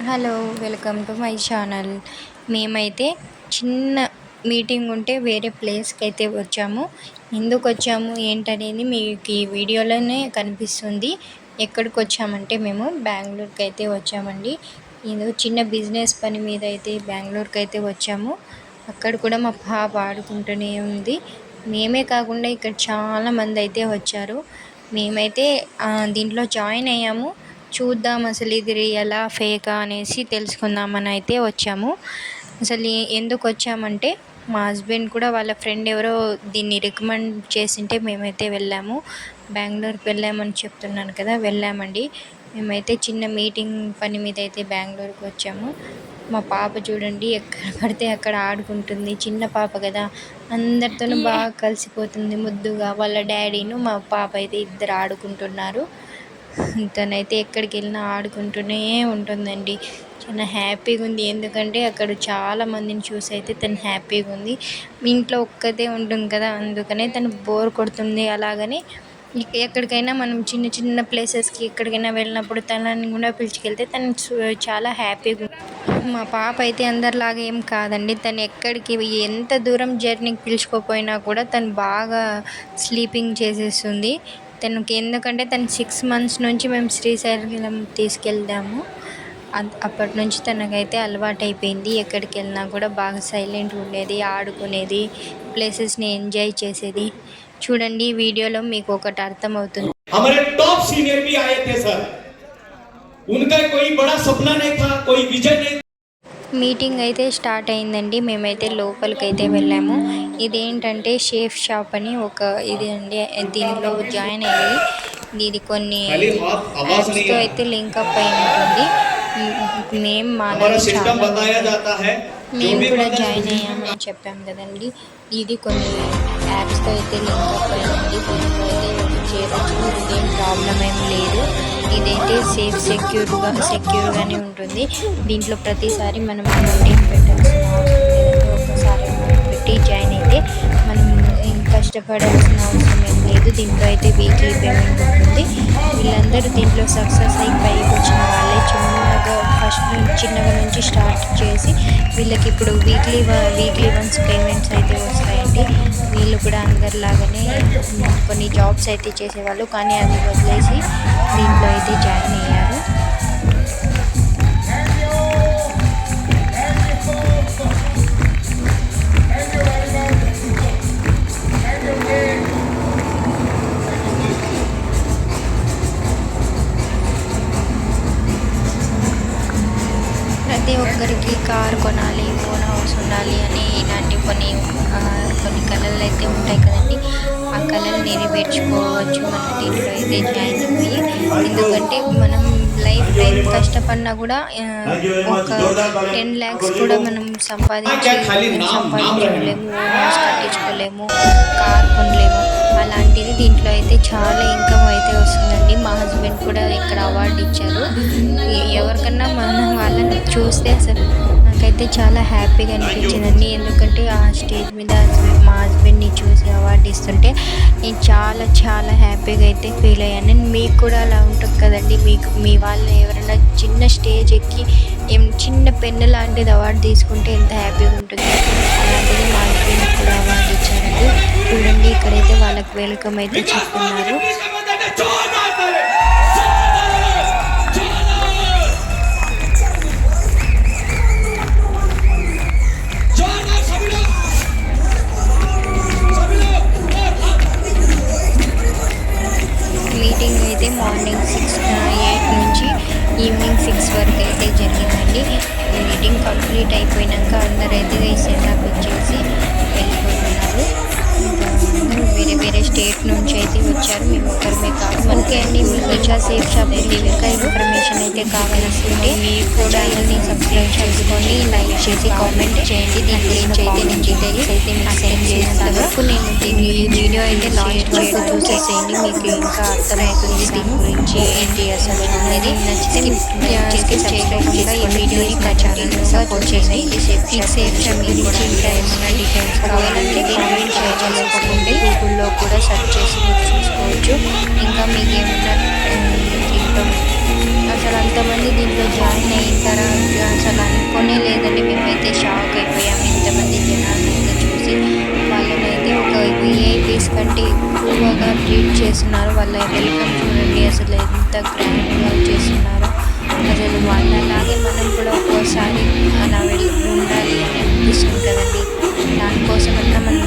Hello, welcome to my channel. మేమైతే చిన్న meeting ఉంటే వేరే ప్లేస్కి అయితే వచ్చాము. ఎందుకు వచ్చాము ఏంటనేది మీకు ఈ వీడియోలోనే కనిపిస్తుంది. ఎక్కడికి వచ్చామంటే మేము బెంగళూరుకి అయితే వచ్చామండి. ఏదో చిన్న బిజినెస్ పని మీద అయితే బెంగళూరుకి అయితే వచ్చాము. అక్కడ కూడా మా పాప ఆడుకుంటూనే ఉంది. మేమే కాకుండా ఇక్కడ చాలామంది అయితే వచ్చారు. మేమైతే దీంట్లో జాయిన్ అయ్యాము. చూద్దాం అసలు ఇది రియలా ఫేకా అనేసి తెలుసుకుందామని అయితే వచ్చాము. అసలు ఎందుకు వచ్చామంటే మా హస్బెండ్ కూడా వాళ్ళ ఫ్రెండ్ ఎవరో దీన్ని రికమెండ్ చేసింటే మేమైతే వెళ్ళాము. బెంగళూరుకి వెళ్ళామని చెప్తున్నాను కదా, వెళ్ళామండి. మేమైతే చిన్న మీటింగ్ పని మీద అయితే బెంగళూరుకి వచ్చాము. మా పాప చూడండి ఎక్కడ పడితే అక్కడ ఆడుకుంటుంది. చిన్న పాప కదా, అందరితోనూ బాగా కలిసిపోతుంది ముద్దుగా. వాళ్ళ డాడీను మా పాప అయితే ఇద్దరు ఆడుకుంటున్నారు. తనైతే ఎక్కడికి వెళ్ళినా ఆడుకుంటూనే ఉంటుందండి. చాలా హ్యాపీగా ఉంది. ఎందుకంటే అక్కడ చాలా మందిని చూసి అయితే తను హ్యాపీగా ఉంది. మీ ఇంట్లో ఒక్కతే ఉంటుంది కదా, అందుకనే తను బోర్ కొడుతుంది. అలాగని ఎక్కడికైనా మనం చిన్న చిన్న ప్లేసెస్కి ఎక్కడికైనా వెళ్ళినప్పుడు తనని కూడా పిలుచుకెళ్తే తను చాలా హ్యాపీగా ఉంది. మా పాప అయితే అందరిలాగా ఏం కాదండి. తను ఎక్కడికి ఎంత దూరం జర్నీకి పిలుచుకోపోయినా కూడా తను బాగా స్లీపింగ్ చేసేస్తుంది. తనకి ఎందుకంటే తను 6 months నుంచి మేము శ్రీశైలం తీసుకెళ్దాము. అప్పటి నుంచి తనకైతే అలవాటు అయిపోయింది. ఎక్కడికి వెళ్ళినా కూడా బాగా సైలెంట్గా ఉండేది, ఆడుకునేది, ప్లేసెస్ని ఎంజాయ్ చేసేది. చూడండి ఈ వీడియోలో మీకు ఒకటి అర్థమవుతుంది. हमारे टॉप सीनियर भी आए थे सर, उनका कोई बड़ा सपना नहीं था, कोई विजन नहीं। మీటింగ్ అయితే స్టార్ట్ అయిందండి. మేమైతే లోపలికి అయితే వెళ్ళాము. ఇదేంటంటే షేఫ్ షాప్ అని ఒక ఇది అండి. దీనిలో జాయిన్ అయ్యి ఇది కొన్ని యాప్స్తో అయితే లింక్అప్ అయి ఉంటుంది. మేము కూడా జాయిన్ అయ్యామని చెప్పాము కదండి. ఇది కొన్ని యాప్స్తో అయితే లింక్అప్ అయింది. దీంట్లో అయితే చేయవచ్చు, ఇదేం ప్రాబ్లం ఏం లేదు. ఇదైతే సెక్యూర్గానే ఉంటుంది. దీంట్లో ప్రతిసారి మనం అమౌంట్ ఏం పెట్టాల్సిన అవసరం లేదంటే ఒక్కసారి అమౌంట్ పెట్టి జాయిన్ అయితే మనం కష్టపడాల్సిన అవసరం ఏం లేదు. దీంట్లో అయితే వీక్లీ పేమెంట్ ఉంటుంది. వీళ్ళందరూ దీంట్లో సక్సెస్ అయ్యి పైకి వచ్చిన వాళ్ళే. చిన్నగా నుంచి స్టార్ట్ చేసి వీళ్ళకి ఇప్పుడు వీక్లీ వన్స్ పేమెంట్స్ అయితే వస్తాయండి. వీళ్ళు కూడా అందరిలాగానే కొన్ని జాబ్స్ అయితే చేసేవాళ్ళు, కానీ అది వదిలేసి దీంట్లో అయితే జాయిన్ అయ్యారు. ప్రతి ఒక్కరికి కార్ కొనాలి, ఓన్ హౌస్ ఉండాలి అని ఇలాంటి కొన్ని కళలు అయితే ఉంటాయి కదండి. ఆ కళలు నెరవేర్చుకోవచ్చు మనం దీంట్లో అయితే జాయిన్ అయిపోయి. ఎందుకంటే మనం లైఫ్ టైం కష్టపడినా కూడా ఒక 10 lakhs కూడా మనం సంపాదించుకోలేము, ఓన్ హౌస్ కట్టించుకోలేము, కార్ కొనలేము. అలాంటిది దీంట్లో అయితే చాలా ఇన్కమ్ అయితే వస్తుందండి. మా హస్బెండ్ కూడా ఇక్కడ అవార్డు ఇచ్చారు. ఎవరికన్నా మనం వాళ్ళని చూస్తే అసలు నాకైతే చాలా హ్యాపీగా అనిపించిందండి. ఎందుకంటే ఆ స్టేజ్ మీద మా హస్బెండ్ని చూసి అవార్డు ఇస్తుంటే నేను చాలా చాలా హ్యాపీగా అయితే ఫీల్ అయ్యాను. మీకు కూడా అలా ఉంటుంది కదండి. మీకు మీ వాళ్ళు ఎవరైనా చిన్న స్టేజ్ ఎక్కి చిన్న పెన్ను లాంటిది అవార్డు తీసుకుంటే ఎంత హ్యాపీగా ఉంటుందో అలాంటిది మా హస్బెండ్ కూడా అవార్డు ఇచ్చారండి. చూడండి ఇక్కడైతే వాళ్ళకి వెల్కమ్ అయితే చెప్తున్నారు. మీటింగ్ అయితే మార్నింగ్ 8 నుంచి ఈవినింగ్ 6 వరకు అయితే జరిగిందండి. మీటింగ్ కంప్లీట్ అయిపోయినాక అందరైతే సెటప్ ఇచ్చేసి వెళ్ళిపోతున్నారు. వేరే వేరే స్టేట్ నుంచి అయితే వచ్చారు. మేము ఒక్కరిమే కాదు. మనకి అండి మీకు వచ్చా సేఫ్ షాప్ ఇంకా ఇన్ఫర్మేషన్ అయితే కావాలనుకుంటే మీరు కూడా ఛానల్ని సబ్స్క్రైబ్ చేసుకొని లైక్ చేసి కామెంట్ చేయండి. దీని గురించి అయితే నేను డీటెయిల్స్ అయితే మీకు సెండ్ చేసేంత వరకు నేను దీన్ని ఈ వీడియో అయితే లాస్ట్ వరకు చూసేసేయండి. మీకు ఇంకా అర్థమవుతుంది దీని గురించి ఏంటి అసలు అనేది. నచ్చితే స్కిప్ చేయకుండా ఈ వీడియోని ఖచ్చితంగా సపోర్ట్ చేయండి. సేఫ్ షాప్ గురించి ఇంకా ఏమైనా డీటెయిల్స్ కావాలంటే కామెంట్ చేసుకోండి. గూగుల్లో కూడా సెర్చ్ చేసి చూసుకోవచ్చు. ఇంకా మీకు ఏమైనా దీంట్లో అసలు అంతమంది దీంట్లో జాయిన్ అయిన తర్వాత అసలు అనుకోనే లేదండి. మేమైతే షాక్ అయిపోయాము ఇంతమంది జనాలను అయితే చూసి. వాళ్ళనైతే ఒక విఐపీస్ కంటే ఎక్కువగా ట్రీట్ చేస్తున్నారు. వాళ్ళ వెల్కమ్ చూడండి అసలు ఎంత గ్రాండ్గా చేస్తున్నారో. అసలు వాళ్ళలాగే మనం కూడా ఒక్కోసారి అలా ఉండాలి అని అనిపిస్తుంది కదండి. దానికోసమన్నా మనం